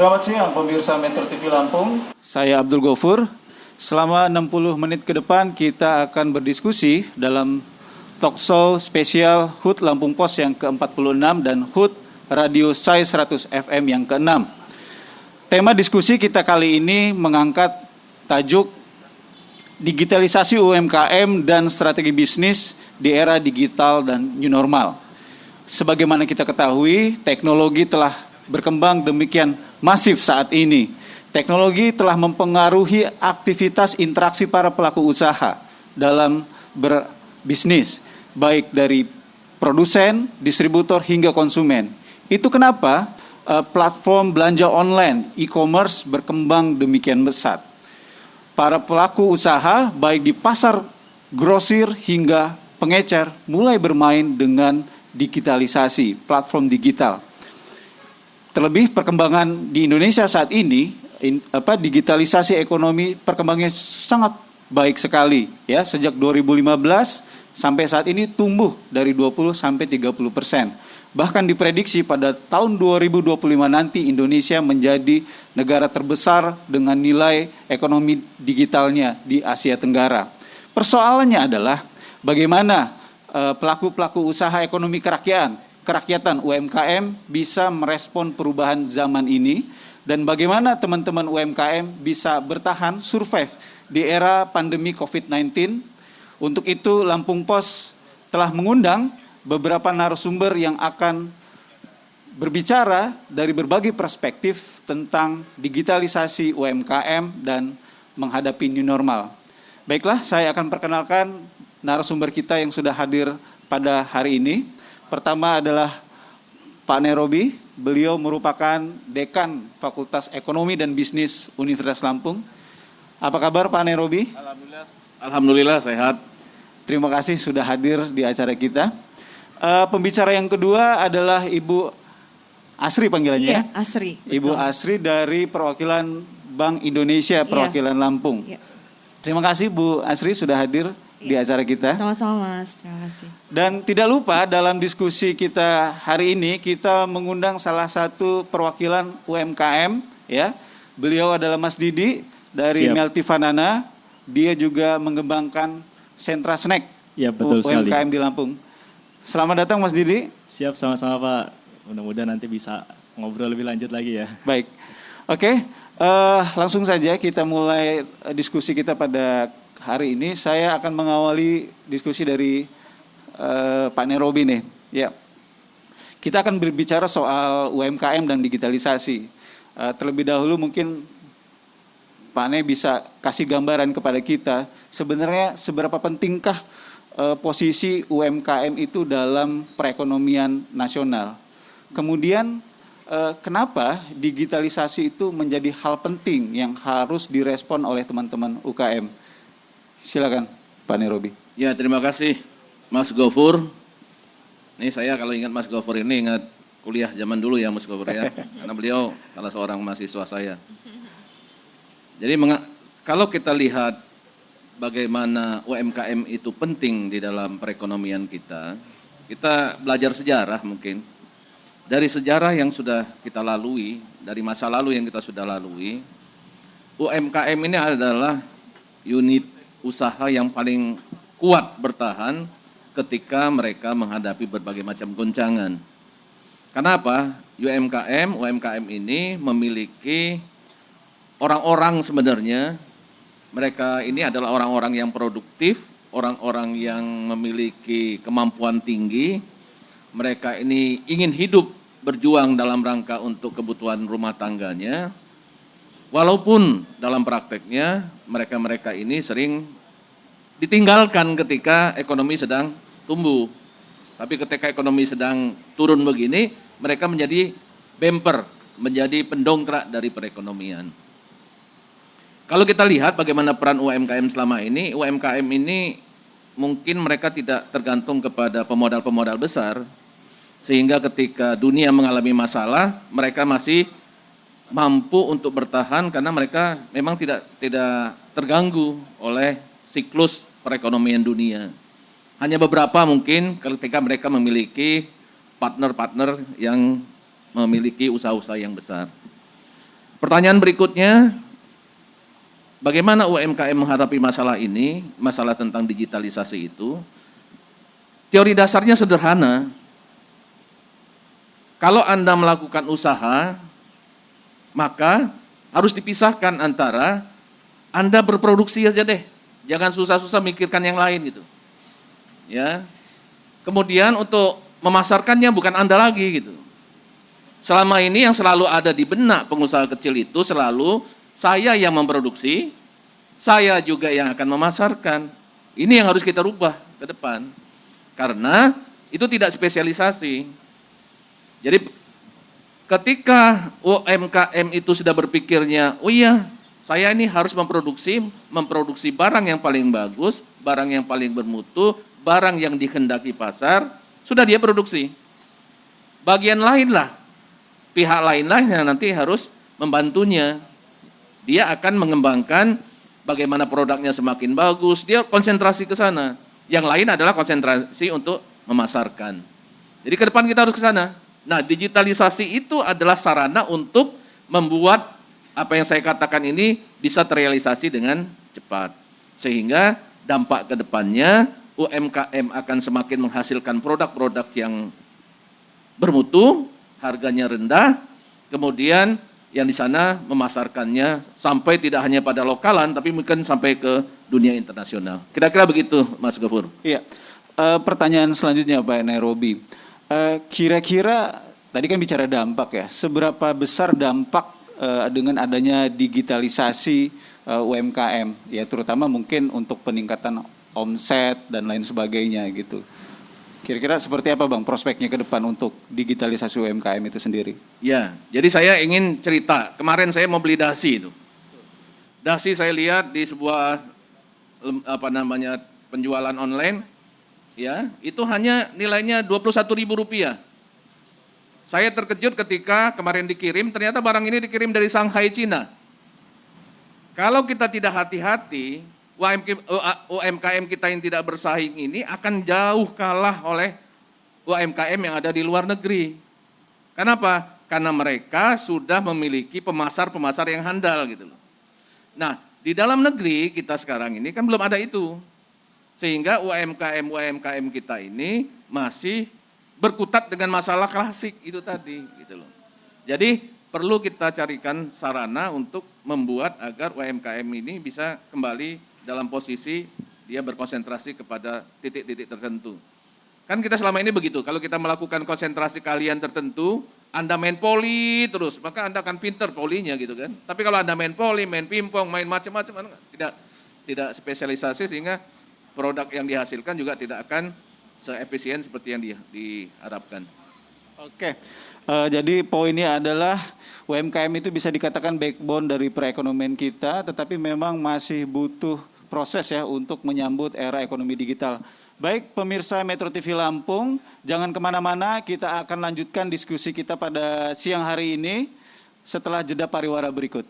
Selamat siang pemirsa Metro TV Lampung. Saya Abdul Ghafur. Selama 60 menit ke depan kita akan berdiskusi dalam talkshow spesial HUT Lampung Pos yang ke-46 dan HUT Radio Sai 100 FM yang ke-6. Tema diskusi kita kali ini mengangkat tajuk digitalisasi UMKM dan strategi bisnis di era digital dan new normal. Sebagaimana kita ketahui, teknologi telah berkembang demikian masif saat ini. Teknologi telah mempengaruhi aktivitas interaksi para pelaku usaha dalam berbisnis, baik dari produsen, distributor, hingga konsumen. Itu kenapa platform belanja online, e-commerce berkembang demikian besar. Para pelaku usaha, baik di pasar grosir hingga pengecer, mulai bermain dengan digitalisasi, platform digital. Terlebih perkembangan di Indonesia saat ini, digitalisasi ekonomi perkembangannya sangat baik sekali ya. Sejak 2015 sampai saat ini tumbuh dari 20 sampai 30%. Bahkan diprediksi pada tahun 2025 nanti Indonesia menjadi negara terbesar dengan nilai ekonomi digitalnya di Asia Tenggara. Persoalannya adalah bagaimana pelaku-pelaku usaha ekonomi kerakyatan UMKM bisa merespon perubahan zaman ini, dan bagaimana teman-teman UMKM bisa bertahan, survive di era pandemi COVID-19. Untuk itu Lampung Pos telah mengundang beberapa narasumber yang akan berbicara dari berbagai perspektif tentang digitalisasi UMKM dan menghadapi new normal. Baiklah, saya akan perkenalkan narasumber kita yang sudah hadir pada hari ini. Pertama adalah Pak Nerobi, beliau merupakan Dekan Fakultas Ekonomi dan Bisnis Universitas Lampung. Apa kabar Pak Nerobi? Alhamdulillah sehat. Terima kasih sudah hadir di acara kita. Pembicara yang kedua adalah Ibu Asri panggilannya. Iya, Asri. Ibu betul. Asri dari perwakilan Bank Indonesia perwakilan Lampung. Iya. Terima kasih Bu Asri sudah hadir di acara kita. Sama-sama Mas, terima kasih. Dan tidak lupa dalam diskusi kita hari ini kita mengundang salah satu perwakilan UMKM ya. Beliau adalah Mas Didi dari Melty Fanana. Dia juga mengembangkan sentra snack UMKM di Lampung. Selamat datang Mas Didi. Siap, sama-sama Pak. Mudah-mudahan nanti bisa ngobrol lebih lanjut lagi ya. Baik. Oke, langsung saja kita mulai diskusi kita pada hari ini. Saya akan mengawali diskusi dari Pak Nerobi nih. Ya, kita akan berbicara soal UMKM dan digitalisasi. Terlebih dahulu mungkin Pak Ne bisa kasih gambaran kepada kita sebenarnya seberapa pentingkah posisi UMKM itu dalam perekonomian nasional. Kemudian kenapa digitalisasi itu menjadi hal penting yang harus direspon oleh teman-teman UKM. Silakan Pak Nerobi. Ya, terima kasih Mas Ghafur. Ini saya kalau ingat Mas Ghafur ini ingat kuliah zaman dulu ya Mas Ghafur ya. Karena beliau salah seorang mahasiswa saya. Jadi kalau kita lihat bagaimana UMKM itu penting di dalam perekonomian kita belajar sejarah mungkin. Dari sejarah yang sudah kita lalui, dari masa lalu yang kita sudah lalui, UMKM ini adalah unit usaha yang paling kuat bertahan ketika mereka menghadapi berbagai macam goncangan. Kenapa? UMKM ini memiliki orang-orang sebenarnya, mereka ini adalah orang-orang yang produktif, orang-orang yang memiliki kemampuan tinggi, mereka ini ingin hidup berjuang dalam rangka untuk kebutuhan rumah tangganya. Walaupun dalam prakteknya mereka-mereka ini sering ditinggalkan ketika ekonomi sedang tumbuh. Tapi ketika ekonomi sedang turun begini, mereka menjadi bumper, menjadi pendongkrak dari perekonomian. Kalau kita lihat bagaimana peran UMKM selama ini, UMKM ini mungkin mereka tidak tergantung kepada pemodal-pemodal besar, sehingga ketika dunia mengalami masalah, mereka masih mampu untuk bertahan karena mereka memang tidak terganggu oleh siklus perekonomian dunia. Hanya beberapa mungkin ketika mereka memiliki partner-partner yang memiliki usaha-usaha yang besar. Pertanyaan berikutnya, bagaimana UMKM menghadapi masalah ini, masalah tentang digitalisasi itu? Teori dasarnya sederhana. Kalau Anda melakukan usaha, maka harus dipisahkan antara Anda berproduksi aja deh. Jangan susah-susah mikirkan yang lain gitu. Ya. Kemudian untuk memasarkannya bukan Anda lagi gitu. Selama ini yang selalu ada di benak pengusaha kecil itu selalu saya yang memproduksi, saya juga yang akan memasarkan. Ini yang harus kita rubah ke depan. Karena itu tidak spesialisasi. Jadi ketika UMKM itu sudah berpikirnya, oh iya, saya ini harus memproduksi barang yang paling bagus, barang yang paling bermutu, barang yang dikehendaki pasar, sudah dia produksi. Bagian lain lah, pihak lain-lain yang nanti harus membantunya. Dia akan mengembangkan bagaimana produknya semakin bagus, dia konsentrasi ke sana. Yang lain adalah konsentrasi untuk memasarkan. Jadi ke depan kita harus ke sana. Nah, digitalisasi itu adalah sarana untuk membuat apa yang saya katakan ini bisa terrealisasi dengan cepat. Sehingga dampak ke depannya UMKM akan semakin menghasilkan produk-produk yang bermutu, harganya rendah, kemudian yang di sana memasarkannya sampai tidak hanya pada lokalan, tapi mungkin sampai ke dunia internasional. Kira-kira begitu, Mas Gofur. Iya. Pertanyaan selanjutnya Pak Nairobi. Kira-kira tadi kan bicara dampak ya, seberapa besar dampak dengan adanya digitalisasi UMKM, ya terutama mungkin untuk peningkatan omset dan lain sebagainya gitu. Kira-kira seperti apa Bang prospeknya ke depan untuk digitalisasi UMKM itu sendiri? Ya, jadi saya ingin cerita. Kemarin saya mau beli dasi itu. Dasi saya lihat di sebuah penjualan online, ya itu hanya nilainya Rp21.000. Saya terkejut ketika kemarin dikirim, ternyata barang ini dikirim dari Shanghai, Cina. Kalau kita tidak hati-hati, UMKM kita yang tidak bersaing ini akan jauh kalah oleh UMKM yang ada di luar negeri. Kenapa? Karena mereka sudah memiliki pemasar-pemasar yang handal gitu loh. Nah, di dalam negeri kita sekarang ini kan belum ada itu. Sehingga UMKM kita ini masih berkutat dengan masalah klasik itu tadi gitu loh. Jadi perlu kita carikan sarana untuk membuat agar UMKM ini bisa kembali dalam posisi dia berkonsentrasi kepada titik-titik tertentu. Kan kita selama ini begitu, kalau kita melakukan konsentrasi kalian tertentu, Anda main poli terus, maka Anda akan pinter polinya gitu kan. Tapi kalau Anda main poli, main pingpong, main macam-macam, tidak spesialisasi sehingga produk yang dihasilkan juga tidak akan seefisien seperti yang diharapkan. Oke, jadi poinnya adalah UMKM itu bisa dikatakan backbone dari perekonomian kita, tetapi memang masih butuh proses ya untuk menyambut era ekonomi digital. Baik pemirsa Metro TV Lampung, jangan kemana-mana, kita akan lanjutkan diskusi kita pada siang hari ini setelah jeda pariwara berikut.